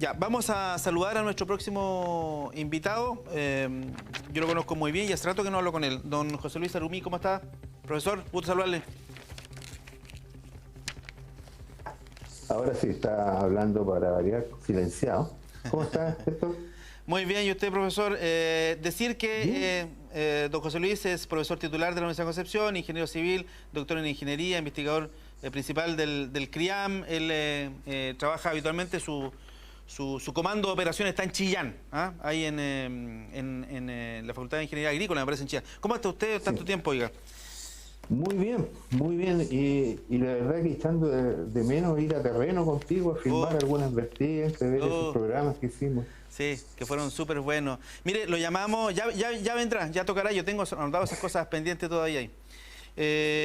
Ya, vamos a saludar a nuestro próximo invitado. Yo lo conozco muy bien y hace rato que no hablo con él. Don José Luis Arumí, ¿cómo está? Profesor, gusto saludarle. Ahora sí está hablando para variar, silenciado. ¿Cómo está esto? Muy bien, ¿y usted, profesor? Decir que don José Luis es profesor titular de la Universidad de Concepción, ingeniero civil, doctor en ingeniería, investigador principal del CRIAM. Él trabaja habitualmente, su comando de operaciones está en Chillán, ¿ah? Ahí en la Facultad de Ingeniería Agrícola, me parece, en Chillán. ¿Cómo está usted tanto tiempo, oiga? Muy bien, muy bien. Y la verdad que echando de menos ir a terreno contigo a filmar algunas vertientes, ver esos programas que hicimos. Sí, que fueron súper buenos. Mire, lo llamamos, ya vendrá, ya tocará, yo tengo anotado esas cosas pendientes todavía ahí.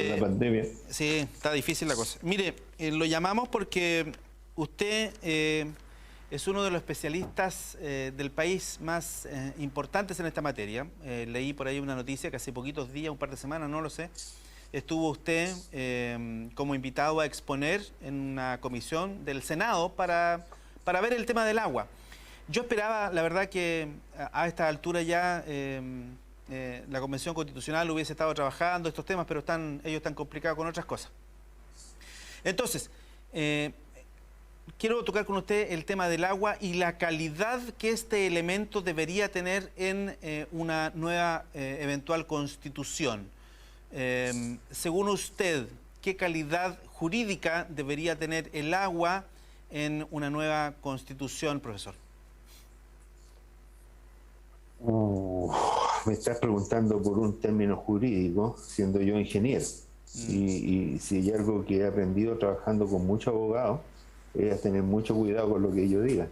Con la pandemia. Sí, está difícil la cosa. Mire, lo llamamos porque usted es uno de los especialistas del país más importantes en esta materia. Leí por ahí una noticia que hace poquitos días, un par de semanas, no lo sé, estuvo usted como invitado a exponer en una comisión del Senado para ver el tema del agua. Yo esperaba, la verdad, que a esta altura ya la Convención Constitucional hubiese estado trabajando estos temas, pero ellos están complicados con otras cosas. Entonces, quiero tocar con usted el tema del agua y la calidad que este elemento debería tener en una nueva eventual constitución. Según usted, ¿qué calidad jurídica debería tener el agua en una nueva constitución, profesor? Me estás preguntando por un término jurídico, siendo yo ingeniero. Y si hay algo que he aprendido trabajando con muchos abogados, es a tener mucho cuidado con lo que ellos digan.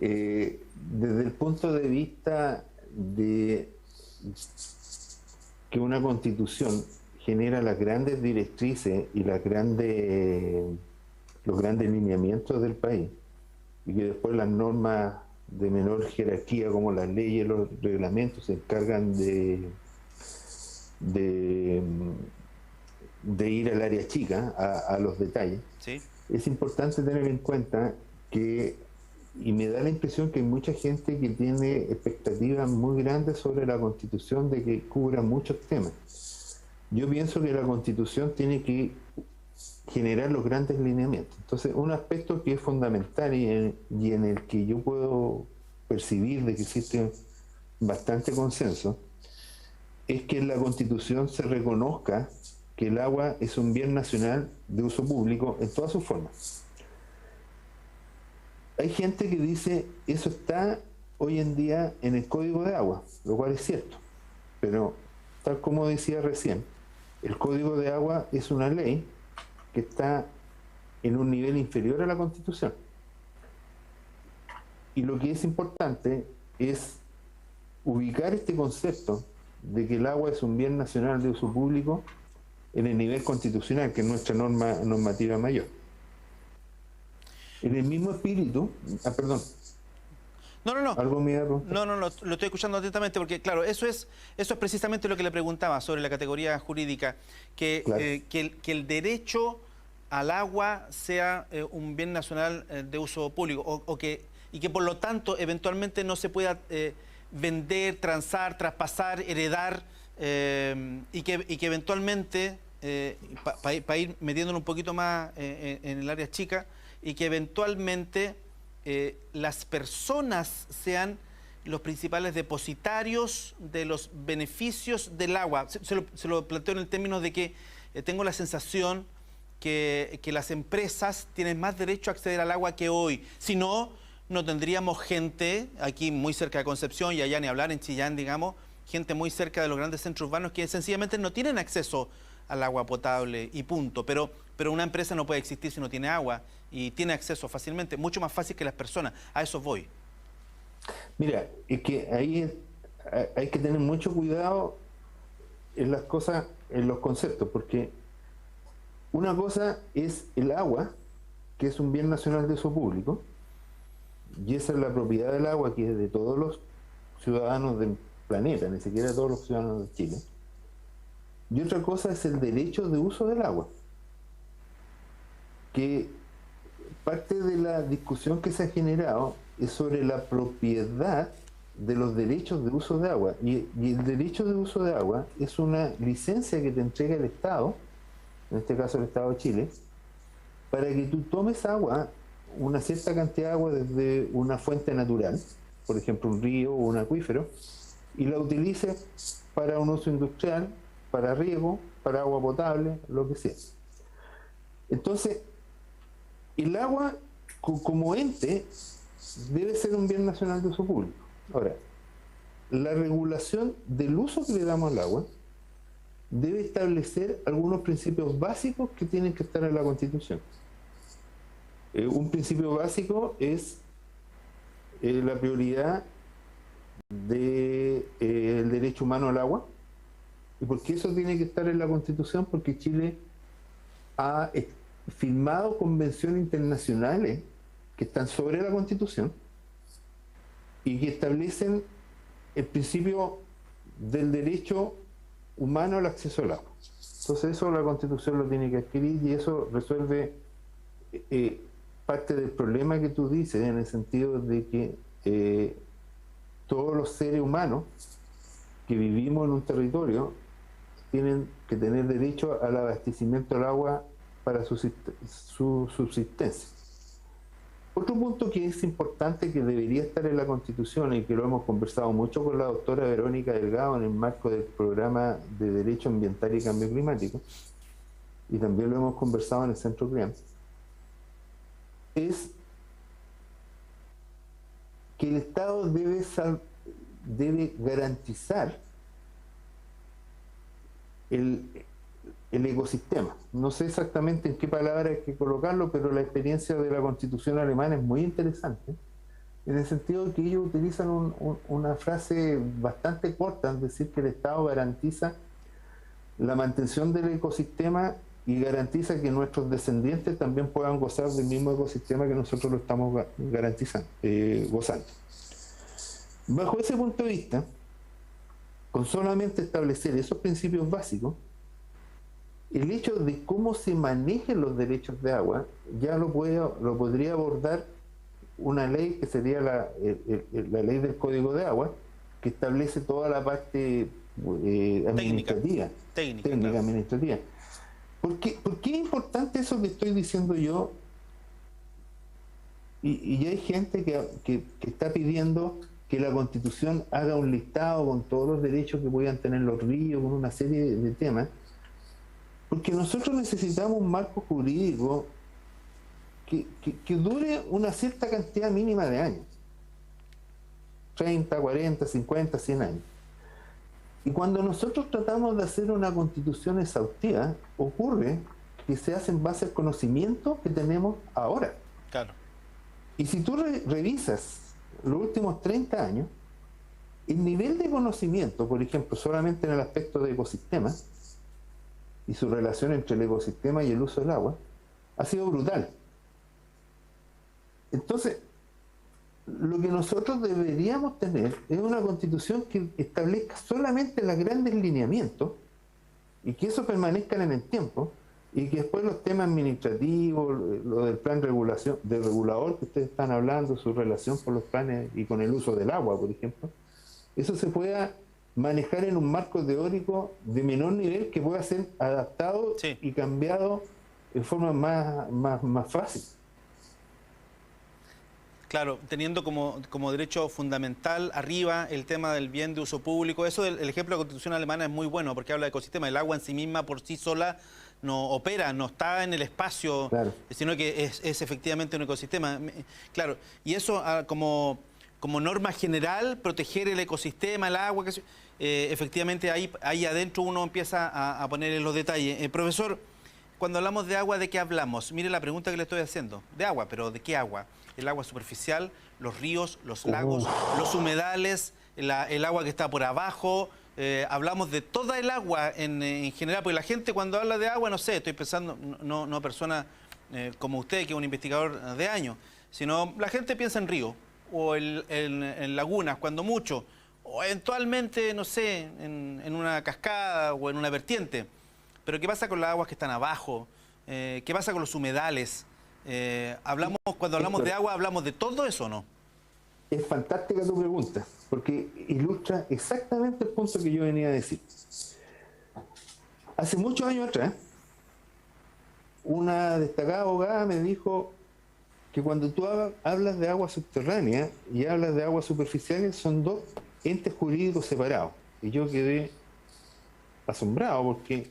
Desde el punto de vista de que una constitución genera las grandes directrices y los grandes lineamientos del país, y que después las normas de menor jerarquía como las leyes, los reglamentos se encargan de ir al área chica, a los detalles. ¿Sí? Es importante tener en cuenta que, y me da la impresión que hay mucha gente que tiene expectativas muy grandes sobre la Constitución de que cubra muchos temas. Yo pienso que la Constitución tiene que generar los grandes lineamientos. Entonces, un aspecto que es fundamental y en el que yo puedo percibir de que existe bastante consenso es que en la Constitución se reconozca que el agua es un bien nacional de uso público en todas sus formas. Hay gente que dice eso está hoy en día en el Código de Agua, lo cual es cierto, pero tal como decía recién, el Código de Agua es una ley que está en un nivel inferior a la Constitución. Y lo que es importante es ubicar este concepto de que el agua es un bien nacional de uso público en el nivel constitucional, que es nuestra normativa mayor. En el mismo espíritu, perdón. No. ¿Algo me iba a preguntar? No, lo estoy escuchando atentamente porque, claro, eso es precisamente lo que le preguntaba sobre la categoría jurídica, que, Claro. Que el derecho al agua sea un bien nacional de uso público y que por lo tanto eventualmente no se pueda vender, transar, traspasar, heredar y que eventualmente, para ir metiéndolo un poquito más en el área chica, y que eventualmente las personas sean los principales depositarios de los beneficios del agua. Se lo planteo en el término de que tengo la sensación que las empresas tienen más derecho a acceder al agua que hoy. Si no, no tendríamos gente aquí muy cerca de Concepción y allá ni hablar en Chillán, digamos, gente muy cerca de los grandes centros urbanos que sencillamente no tienen acceso al agua potable y punto. Pero una empresa no puede existir si no tiene agua y tiene acceso fácilmente, mucho más fácil que las personas. A eso voy. Mira, es que ahí hay que tener mucho cuidado en las cosas, en los conceptos, porque una cosa es el agua, que es un bien nacional de uso público, y esa es la propiedad del agua que es de todos los ciudadanos del planeta, ni siquiera de todos los ciudadanos de Chile. Y otra cosa es el derecho de uso del agua, que parte de la discusión que se ha generado es sobre la propiedad de los derechos de uso de agua. Y el derecho de uso de agua es una licencia que te entrega el Estado, en este caso el Estado de Chile, para que tú tomes agua, una cierta cantidad de agua desde una fuente natural, por ejemplo un río o un acuífero, y la utilices para un uso industrial, para riego, para agua potable, lo que sea. Entonces, el agua como ente debe ser un bien nacional de uso público. Ahora, la regulación del uso que le damos al agua debe establecer algunos principios básicos que tienen que estar en la Constitución. Un principio básico es la prioridad del derecho humano al agua. ¿Y por qué eso tiene que estar en la Constitución? Porque Chile ha firmado convenciones internacionales que están sobre la Constitución y que establecen el principio del derecho humano al acceso al agua. Entonces eso la Constitución lo tiene que adquirir y eso resuelve parte del problema que tú dices, en el sentido de que todos los seres humanos que vivimos en un territorio tienen que tener derecho al abastecimiento del agua para su subsistencia. Otro punto que es importante, que debería estar en la Constitución y que lo hemos conversado mucho con la doctora Verónica Delgado en el marco del programa de Derecho Ambiental y Cambio Climático, y también lo hemos conversado en el Centro CREAM, es que el Estado debe garantizar el ecosistema. No sé exactamente en qué palabra hay que colocarlo, pero la experiencia de la Constitución alemana es muy interesante, en el sentido de que ellos utilizan una frase bastante corta, es decir, que el Estado garantiza la mantención del ecosistema y garantiza que nuestros descendientes también puedan gozar del mismo ecosistema que nosotros lo estamos garantizando, gozando. Bajo ese punto de vista, con solamente establecer esos principios básicos, el hecho de cómo se manejen los derechos de agua ya lo podría abordar una ley que sería la ley del Código de Agua, que establece toda la parte administrativa, técnica claro. Administrativa. ¿Por qué es importante eso que estoy diciendo yo? Y hay gente que está pidiendo que la Constitución haga un listado con todos los derechos que puedan tener los ríos, con una serie de temas, porque nosotros necesitamos un marco jurídico que dure una cierta cantidad mínima de años, 30, 40, 50, 100 años. Y cuando nosotros tratamos de hacer una Constitución exhaustiva, ocurre que se hace en base al conocimiento que tenemos ahora. Claro. Y si tú revisas los últimos 30 años, el nivel de conocimiento, por ejemplo, solamente en el aspecto de ecosistemas y su relación entre el ecosistema y el uso del agua, ha sido brutal. Entonces, lo que nosotros deberíamos tener es una Constitución que establezca solamente los grandes lineamientos y que eso permanezca en el tiempo, y que después los temas administrativos, lo del plan del regulador que ustedes están hablando, su relación con los planes y con el uso del agua, por ejemplo, eso se pueda manejar en un marco teórico de menor nivel que pueda ser adaptado sí. y cambiado en forma más fácil. Claro, teniendo como derecho fundamental arriba el tema del bien de uso público. Eso, el ejemplo de la Constitución alemana es muy bueno porque habla de ecosistema. El agua en sí misma por sí sola no opera, no está en el espacio, claro. sino que es efectivamente un ecosistema. Claro, y eso como norma general, proteger el ecosistema, el agua, efectivamente ahí adentro uno empieza a poner en los detalles. Profesor, cuando hablamos de agua, ¿de qué hablamos? Mire la pregunta que le estoy haciendo. De agua, pero ¿de qué agua? El agua superficial, los ríos, los lagos, los humedales, el agua que está por abajo. Hablamos de toda el agua en general, porque la gente cuando habla de agua, no sé, estoy pensando, no persona como usted, que es un investigador de años, sino la gente piensa en río o en lagunas, cuando mucho, o eventualmente, no sé, en una cascada o en una vertiente. Pero ¿qué pasa con las aguas que están abajo? ¿Qué pasa con los humedales? Cuando hablamos de agua, ¿hablamos de todo eso o no? Es fantástica tu pregunta, porque ilustra exactamente el punto que yo venía a decir. Hace muchos años atrás, una destacada abogada me dijo que cuando tú hablas de agua subterránea y hablas de aguas superficiales, son dos entes jurídicos separados. Y yo quedé asombrado porque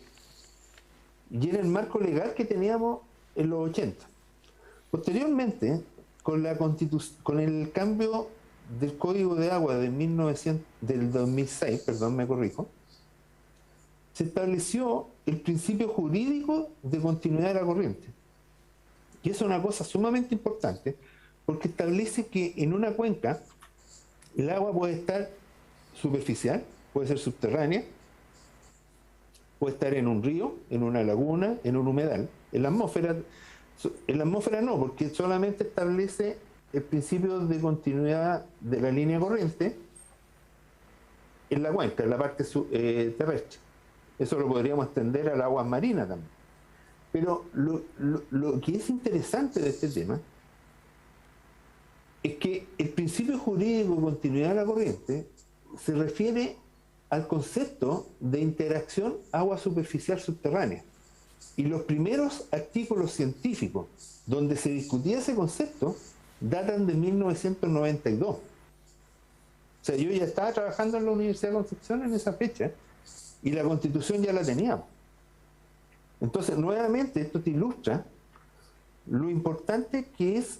y era el marco legal que teníamos en los 80. Posteriormente, con el cambio del Código de Agua del 2006, perdón, me corrijo, se estableció el principio jurídico de continuidad de la corriente. Y eso es una cosa sumamente importante, porque establece que en una cuenca el agua puede estar superficial, puede ser subterránea, puede estar en un río, en una laguna, en un humedal. En la atmósfera no, porque solamente establece el principio de continuidad de la línea corriente en la cuenca, en la parte terrestre. Eso lo podríamos extender al agua marina también. Pero lo que es interesante de este tema es que el principio jurídico de continuidad de la corriente se refiere al concepto de interacción agua superficial subterránea. Y los primeros artículos científicos donde se discutía ese concepto datan de 1992. O sea, yo ya estaba trabajando en la Universidad de Concepción en esa fecha y la Constitución ya la teníamos. Entonces, nuevamente, esto te ilustra lo importante que es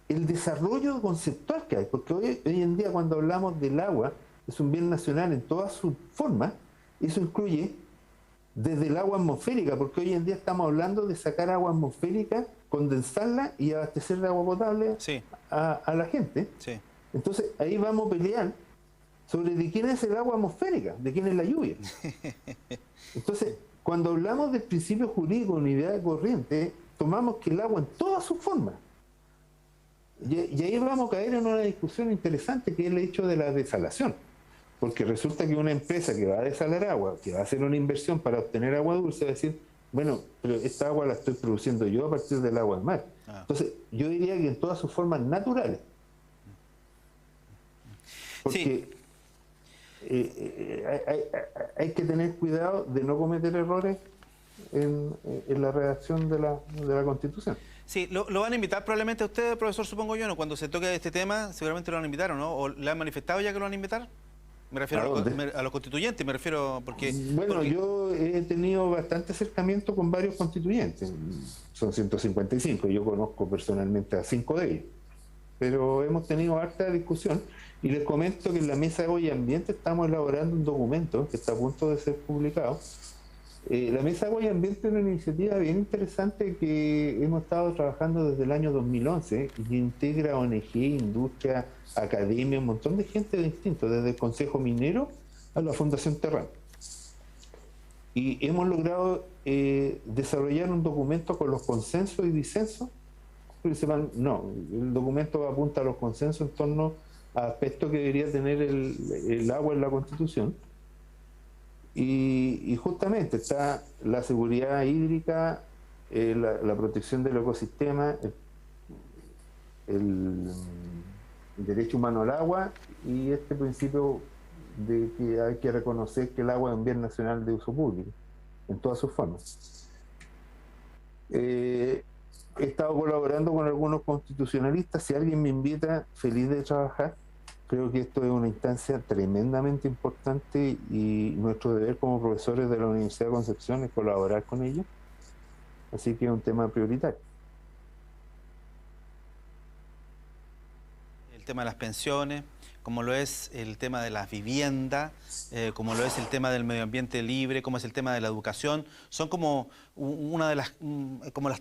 el desarrollo conceptual que hay, porque hoy en día cuando hablamos del agua, es un bien nacional en todas sus formas, eso incluye desde el agua atmosférica, porque hoy en día estamos hablando de sacar agua atmosférica, condensarla y abastecer de agua potable sí. a la gente. Sí. Entonces, ahí vamos a pelear sobre de quién es el agua atmosférica, de quién es la lluvia. Entonces, cuando hablamos del principio jurídico de unidad de corriente, tomamos que el agua en todas sus formas. Y ahí vamos a caer en una discusión interesante que es el hecho de la desalación. Porque resulta que una empresa que va a desalar agua, que va a hacer una inversión para obtener agua dulce, va a decir, bueno, pero esta agua la estoy produciendo yo a partir del agua del mar. Entonces, yo diría que en todas sus formas naturales. Porque hay que tener cuidado de no cometer errores en la redacción de la Constitución. Sí, lo van a invitar probablemente a usted, profesor, supongo yo, ¿no? Cuando se toque este tema, seguramente lo van a invitar, ¿o no? ¿O le han manifestado ya que lo van a invitar? Me refiero a los constituyentes, me refiero porque... Bueno, yo he tenido bastante acercamiento con varios constituyentes, son 155, yo conozco personalmente a 5 de ellos, pero hemos tenido harta discusión y les comento que en la Mesa de Agua y Ambiente estamos elaborando un documento que está a punto de ser publicado. La Mesa de Agua y Ambiente es una iniciativa bien interesante que hemos estado trabajando desde el año 2011 y integra ONG, industria, academia, un montón de gente distinta, desde el Consejo Minero a la Fundación Terran. Y hemos logrado desarrollar un documento con los consensos y disensos. El documento apunta a los consensos en torno a aspectos que debería tener el agua en la Constitución. Y justamente está la seguridad hídrica, la protección del ecosistema, el derecho humano al agua y este principio de que hay que reconocer que el agua es un bien nacional de uso público en todas sus formas. He estado colaborando con algunos constitucionalistas. Si alguien me invita, feliz de trabajar. Creo que esto es una instancia tremendamente importante y nuestro deber como profesores de la Universidad de Concepción es colaborar con ellos. Así que es un tema prioritario. El tema de las pensiones, como lo es el tema de las viviendas, como lo es el tema del medio ambiente libre, como es el tema de la educación, son como una de las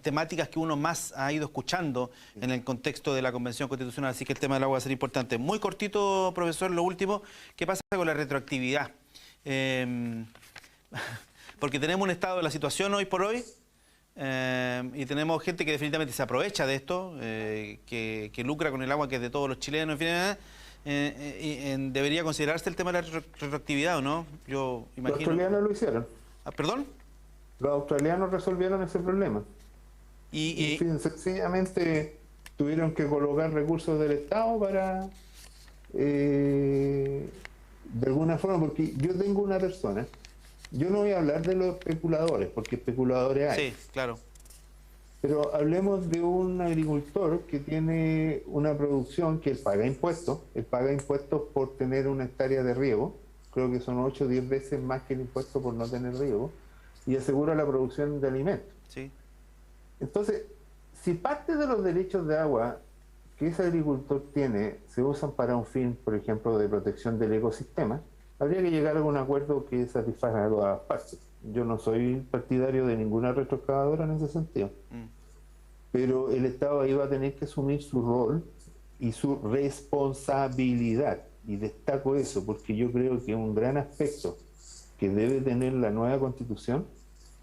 temáticas que uno más ha ido escuchando en el contexto de la Convención Constitucional, así que el tema del agua va a ser importante. Muy cortito, profesor, lo último, ¿qué pasa con la retroactividad? Porque tenemos un estado de la situación hoy por hoy, y tenemos gente que definitivamente se aprovecha de esto, que lucra con el agua que es de todos los chilenos, en fin, debería considerarse el tema de la retroactividad, ¿o no? Yo imagino... Los australianos lo hicieron. ¿Perdón? Los australianos resolvieron ese problema. En fin, sencillamente tuvieron que colocar recursos del Estado para, de alguna forma, porque yo tengo una persona, yo no voy a hablar de los especuladores, porque especuladores hay. Sí, claro. Pero hablemos de un agricultor que tiene una producción que él paga impuestos por tener una hectárea de riego, creo que son 8 o 10 veces más que el impuesto por no tener riego, y asegura la producción de alimentos. Sí. Entonces, si parte de los derechos de agua que ese agricultor tiene se usan para un fin, por ejemplo, de protección del ecosistema, habría que llegar a un acuerdo que satisfaga a todas las partes. Yo no soy partidario de ninguna retroexcavadora en ese sentido. Pero el Estado ahí va a tener que asumir su rol y su responsabilidad. Y destaco eso porque yo creo que un gran aspecto que debe tener la nueva Constitución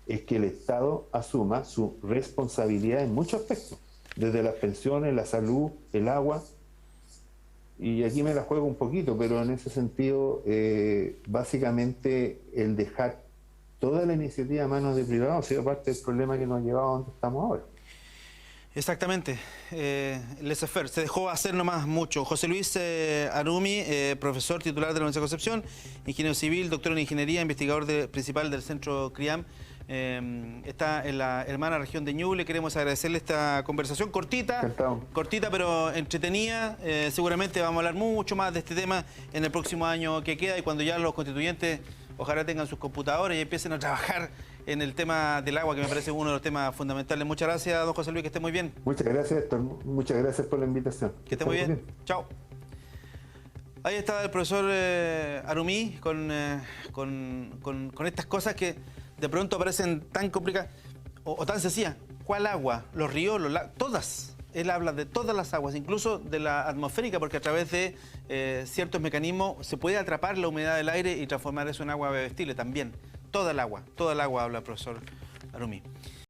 es que el Estado asuma su responsabilidad en muchos aspectos, desde las pensiones, la salud, el agua. Y aquí me la juego un poquito, pero en ese sentido, básicamente el dejar toda la iniciativa a manos de privados ha sido parte del problema que nos ha llevado a donde estamos ahora. Exactamente, laissez-faire, se dejó hacer nomás mucho. José Luis Arumi, profesor titular de la Universidad de Concepción, ingeniero civil, doctor en ingeniería, investigador principal del Centro CRIAM, está en la hermana región de Ñuble. Queremos agradecerle esta conversación cortita, cortita pero entretenida. Seguramente vamos a hablar mucho más de este tema en el próximo año que queda, y cuando ya los constituyentes ojalá tengan sus computadores y empiecen a trabajar en el tema del agua, que me parece uno de los temas fundamentales. Muchas gracias, don José Luis, que esté muy bien. Muchas gracias, Héctor. Muchas gracias por la invitación. Que esté muy bien. Chao. Ahí está el profesor Arumi con estas cosas que de pronto parecen tan complicadas o tan sencillas. ¿Cuál agua? Los ríos, los lagos, todas. Él habla de todas las aguas, incluso de la atmosférica, porque a través de ciertos mecanismos se puede atrapar la humedad del aire y transformar eso en agua bebestible también. Toda el agua habla el profesor Arumi.